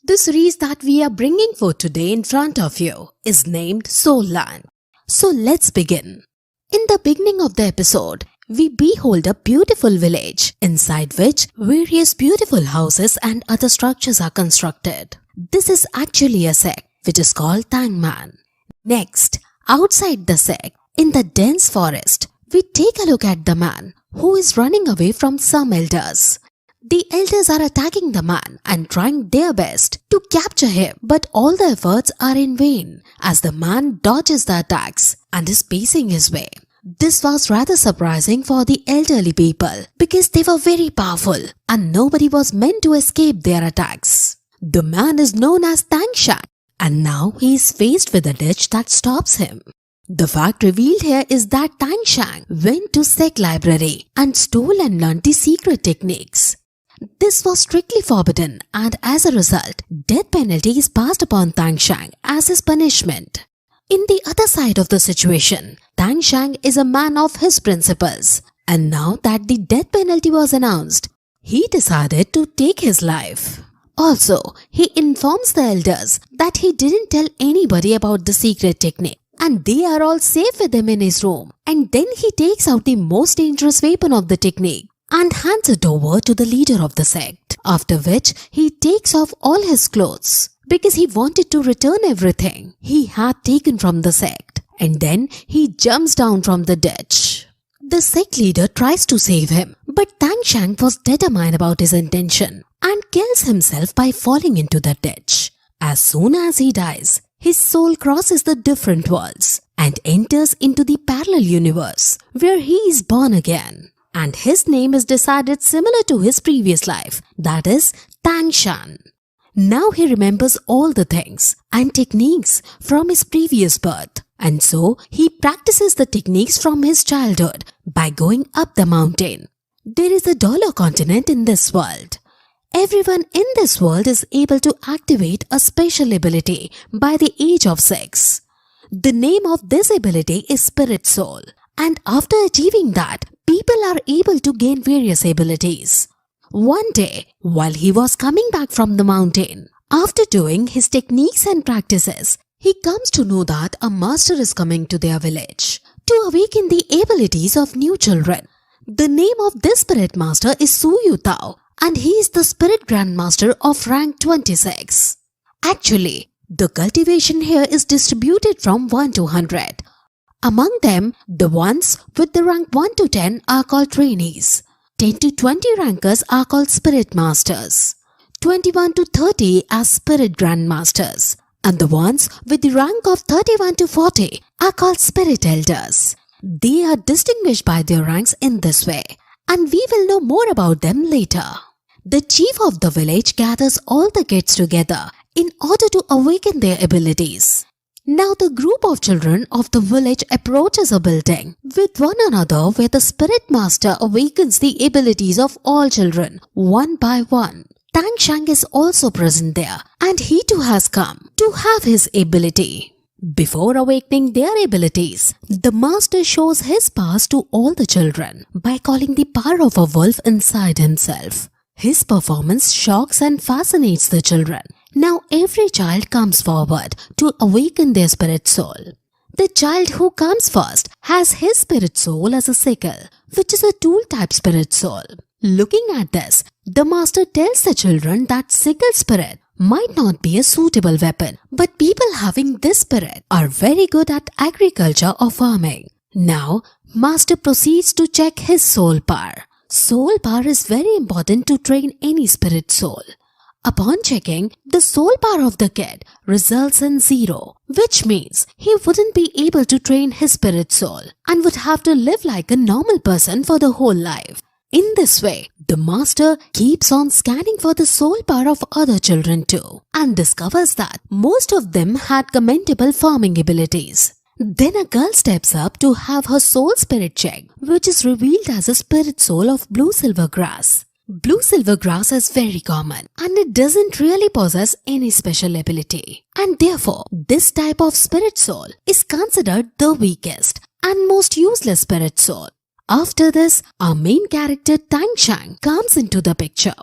The series that we are bringing for today in front of you is named Soulland. So let's begin. In the beginning of the episode, we behold a beautiful village inside which various beautiful houses and other structures are constructed. This is actually a sect which is called Tang man. Next, outside the sect, in the dense forest, we take a look at the man who is running away from some elders. The elders are attacking the man and trying their best to capture him, but all the efforts are in vain as the man dodges the attacks and is pacing his way. This was rather surprising for the elderly people because they were very powerful and nobody was meant to escape their attacks. The man is known as Shan, and now he is faced with a ditch that stops him. The fact revealed here is that Shan went to sect library and stole and learned the secret techniques. This was strictly forbidden, and as a result, death penalty is passed upon Shan as his punishment. In the other side of the situation, Shan is a man of his principles, and now that the death penalty was announced, he decided to take his life. Also, he informs the elders that he didn't tell anybody about the secret technique, and they are all safe with him in his room. And then he takes out the most dangerous weapon of the technique and hands it over to the leader of the sect, after which he takes off all his clothes because he wanted to return everything he had taken from the sect, and then he jumps down from the ditch. The sect leader tries to save him, but Shan was determined about his intention and kills himself by falling into the ditch. As soon as he dies, his soul crosses the different worlds and enters into the parallel universe where he is born again. And his name is decided similar to his previous life, that is Shan. Now he remembers all the things and techniques from his previous birth, and so he practices the techniques from his childhood by going up the mountain. There is a Douluo continent in this world. Everyone in this world is able to activate a special ability by the age of 6. The name of this ability is Spirit Soul, and after achieving that, people are able to gain various abilities. One day, while he was coming back from the mountain, after doing his techniques and practices, he comes to know that a master is coming to their village to awaken the abilities of new children. The name of this spirit master is Tao, and he is the spirit grandmaster of rank 26. Actually, the cultivation here is distributed from 1 to 100. Among them, the ones with the rank 1 to 10 are called trainees. 10 to 20 rankers are called spirit masters. 21 to 30 are spirit grandmasters. And the ones with the rank of 31 to 40 are called spirit elders. They are distinguished by their ranks in this way, and we will know more about them later. The chief of the village gathers all the kids together in order to awaken their abilities. Now the group of children of the village approaches a building with one another where the spirit master awakens the abilities of all children one by one. Shan is also present there, and he too has come to have his ability. Before awakening their abilities, the master shows his powers to all the children by calling the power of a wolf inside himself. His performance shocks and fascinates the children. Now every child comes forward to awaken their spirit soul. The child who comes first has his spirit soul as a sickle, which is a tool type spirit soul. Looking at this, the master tells the children that sickle spirit might not be a suitable weapon, but people having this spirit are very good at agriculture or farming. Now, master proceeds to check his soul power. Soul power is very important to train any spirit soul. Upon checking, the soul power of the kid results in 0, which means he wouldn't be able to train his spirit soul and would have to live like a normal person for the whole life. In this way, the master keeps on scanning for the soul power of other children too and discovers that most of them had commendable farming abilities. Then a girl steps up to have her soul spirit checked, which is revealed as a spirit soul of blue silver grass. Blue silver grass is very common and it doesn't really possess any special ability, and therefore this type of spirit soul is considered the weakest and most useless spirit soul. After this, our main character Shan comes into the picture.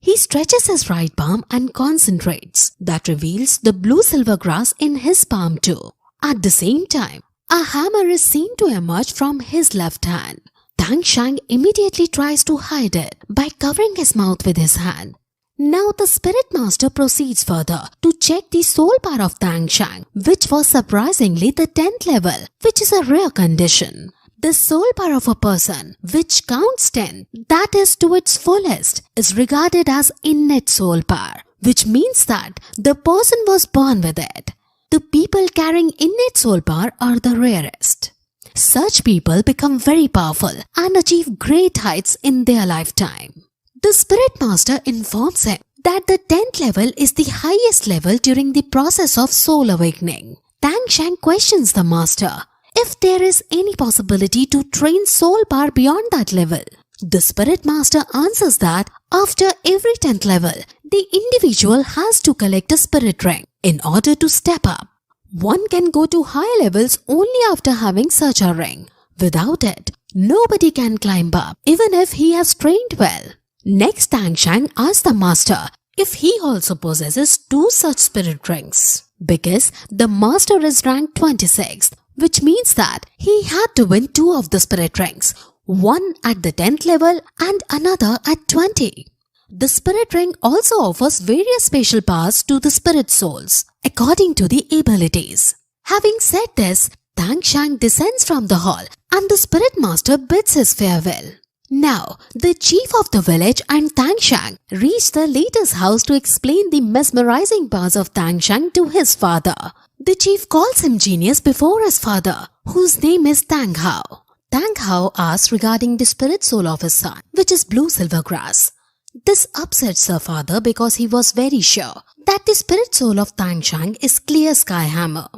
He stretches his right palm and concentrates. That reveals the blue silver grass in his palm too. At the same time, a hammer is seen to emerge from his left hand. Tang Shan immediately tries to hide it by covering his mouth with his hand. Now the spirit master proceeds further to check the soul power of Tang Shan, which was surprisingly the 10th level, which is a rare condition. The soul power of a person, which counts 10, that is to its fullest, is regarded as innate soul power, which means that the person was born with it. The people carrying innate soul power are the rarest. Such people become very powerful and achieve great heights in their lifetime. The spirit master informs him that the 10th level is the highest level during the process of soul awakening. Tang Shan questions the master if there is any possibility to train soul power beyond that level. The spirit master answers that after every 10th level, the individual has to collect a spirit ring in order to step up. One can go to high levels only after having such a ring. Without it, nobody can climb up, even if he has trained well. Next, Tang Shan asks the master if he also possesses 2 such spirit rings, because the master is ranked 26th, which means that he had to win 2 of the spirit rings, one at the 10th level and another at 20. The spirit ring also offers various special powers to the spirit souls, according to the abilities. Having said this, Tang Shan descends from the hall and the spirit master bids his farewell. Now, the chief of the village and Tang Shan reach the leader's house to explain the mesmerizing powers of Tang Shan to his father. The chief calls him genius before his father, whose name is Tang Hao. Tang Hao asks regarding the spirit soul of his son, which is blue silver grass. This upsets the father because he was very sure that the spirit soul of Tang Shan is clear sky hammer.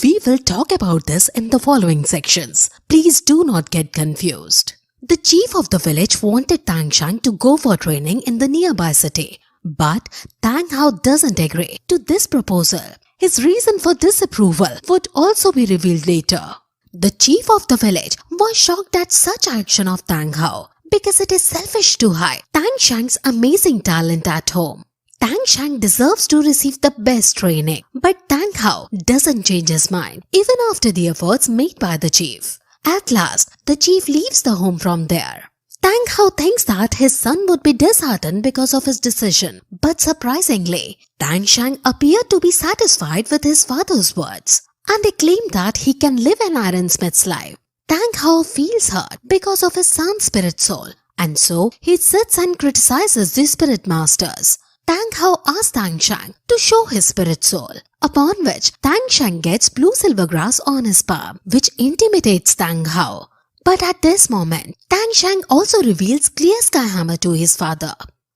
We will talk about this in the following sections. Please do not get confused. The chief of the village wanted Tang Shan to go for training in the nearby city, but Tang Hao doesn't agree to this proposal. His reason for disapproval would also be revealed later. The chief of the village was shocked at such action of Tang Hao because it is selfish to hide Tang Shan's amazing talent at home. Tang Shan deserves to receive the best training, but Tang Hao doesn't change his mind even after the efforts made by the chief. At last, the chief leaves the home from there. Tang Hao thinks that his son would be disheartened because of his decision, but surprisingly, Tang Shan appeared to be satisfied with his father's words, and they claim that he can live an ironsmith's life. Tang Hao feels hurt because of his son's spirit soul, and so he sits and criticizes the spirit masters. Tang Hao asks Tang Shan to show his spirit soul, upon which Tang Shan gets blue silver grass on his palm, which intimidates Tang Hao. But at this moment, Tang Shan also reveals clear sky hammer to his father.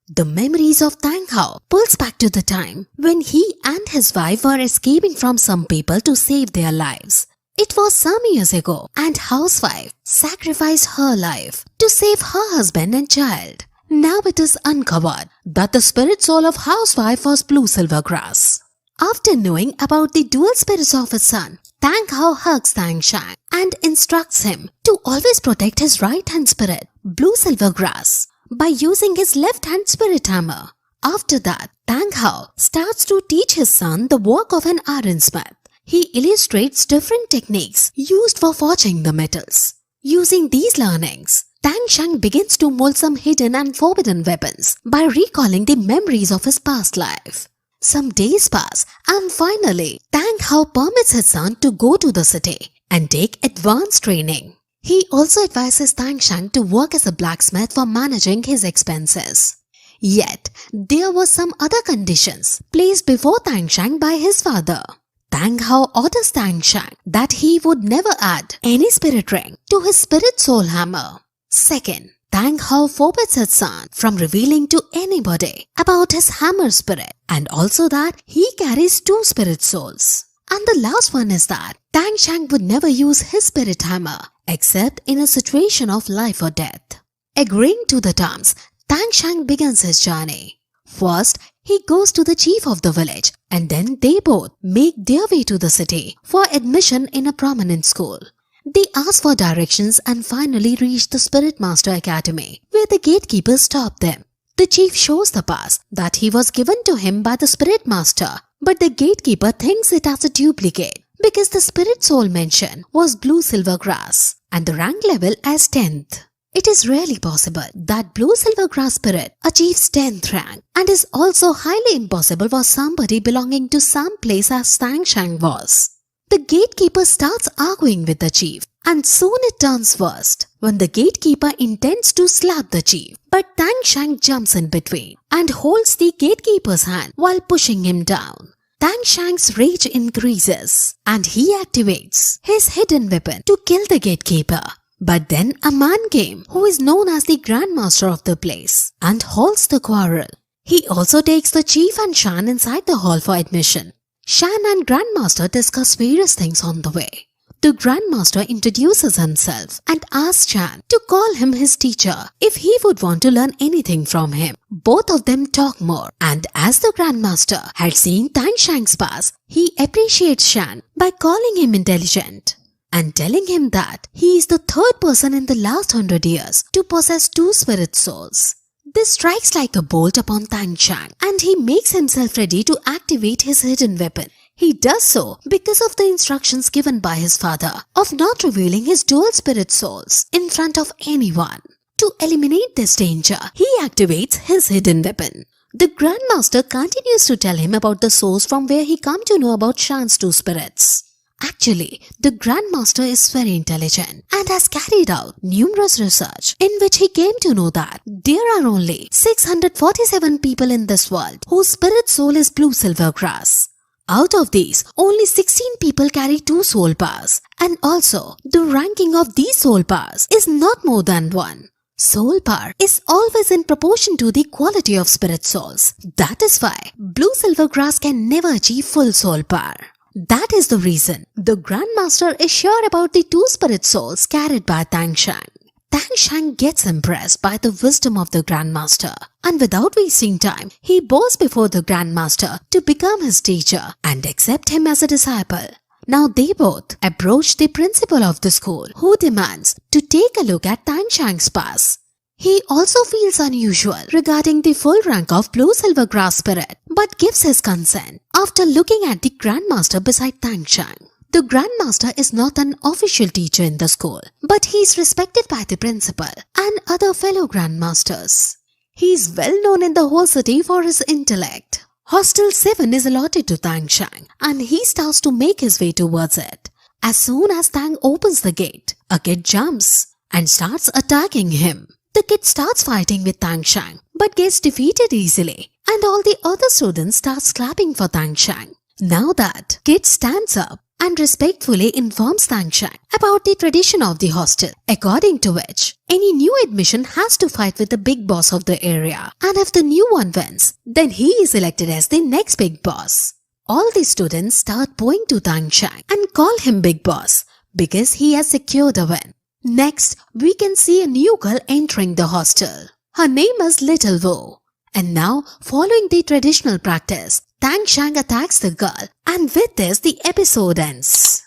The memories of Tang Hao pulls back to the time when he and his wife were escaping from some people to save their lives. It was some years ago, and housewife sacrificed her life to save her husband and child. Now it is uncovered that the spirit soul of housewife was blue silver grass. After knowing about the dual spirits of his son, Tang Hao hugs Tang Shan and instructs him to always protect his right hand spirit, blue silver grass, by using his left hand spirit hammer. After that, Tang Hao starts to teach his son the work of an ironsmith. He illustrates different techniques used for forging the metals. Using these learnings, Tang Shan begins to mold some hidden and forbidden weapons by recalling the memories of his past life. Some days pass and finally, Tang Hao permits his son to go to the city and take advanced training. He also advises Tang Shan to work as a blacksmith for managing his expenses. Yet, there were some other conditions placed before Tang Shan by his father. Tang Hao orders Tang Shan that he would never add any spirit ring to his spirit soul hammer. Second, Tang Hao forbids his son from revealing to anybody about his hammer spirit, and also that he carries 2 spirit souls. And the last one is that Tang Shan would never use his spirit hammer except in a situation of life or death. Agreeing to the terms, Tang Shan begins his journey. First, he goes to the chief of the village, and then they both make their way to the city for admission in a prominent school. They ask for directions and finally reach the Spirit Master Academy, where the gatekeepers stop them. The chief shows the pass that he was given to him by the spirit master, but the gatekeeper thinks it as a duplicate because the spirit soul mentioned was blue silver grass and the rank level as 10th. It is rarely possible that blue silver grass spirit achieves 10th rank, and is also highly impossible for somebody belonging to some place as Tang Shan was. The gatekeeper starts arguing with the chief, and soon it turns worst when the gatekeeper intends to slap the chief. But Tang Shan jumps in between and holds the gatekeeper's hand while pushing him down. Tang Shan's rage increases and he activates his hidden weapon to kill the gatekeeper. But then a man came who is known as the grandmaster of the place and halts the quarrel. He also takes the chief and Shan inside the hall for admission. Shan and grandmaster discuss various things on the way. The grandmaster introduces himself and asks Shan to call him his teacher if he would want to learn anything from him. Both of them talk more, and as the grandmaster had seen Tang Shan's past, he appreciates Shan by calling him intelligent and telling him that he is the third person in the last 100 years to possess 2 spirit souls. This strikes like a bolt upon Tang Shan, and he makes himself ready to activate his hidden weapon. He does so because of the instructions given by his father of not revealing his dual spirit souls in front of anyone. To eliminate this danger, he activates his hidden weapon. The grandmaster continues to tell him about the source from where he come to know about Shan's 2 spirits. Actually, the grandmaster is very intelligent and has carried out numerous research in which he came to know that there are only 647 people in this world whose spirit soul is blue silver grass. Out of these, only 16 people carry 2 soul powers, and also the ranking of these soul powers is not more than 1. Soul power is always in proportion to the quality of spirit souls. That is why blue silver grass can never achieve full soul power. That is the reason the grandmaster is sure about the 2 spirit souls carried by Tang Shan. Tang Shan gets impressed by the wisdom of the grandmaster, and without wasting time, he bows before the grandmaster to become his teacher and accept him as a disciple. Now they both approach the principal of the school, who demands to take a look at Tang Shan's pass. He also feels unusual regarding the full rank of blue silver grass spirit, but gives his consent after looking at the grandmaster beside Tang Shan. The grandmaster is not an official teacher in the school, but he is respected by the principal and other fellow grandmasters. He is well known in the whole city for his intellect. Hostel 7 is allotted to Tang Shan, and he starts to make his way towards it. As soon as Tang opens the gate, a kid jumps and starts attacking him. The kid starts fighting with Tang Shan, but gets defeated easily, and all the other students start clapping for Tang Shan. Now that kid stands up and respectfully informs Tang Shan about the tradition of the hostel, according to which any new admission has to fight with the big boss of the area, and if the new one wins, then he is elected as the next big boss. All the students start bowing to Tang Shan and call him big boss because he has secured a win. Next, we can see a new girl entering the hostel. Her name is Little Wo. And now, following the traditional practice, Tang Shan attacks the girl, and with this the episode ends.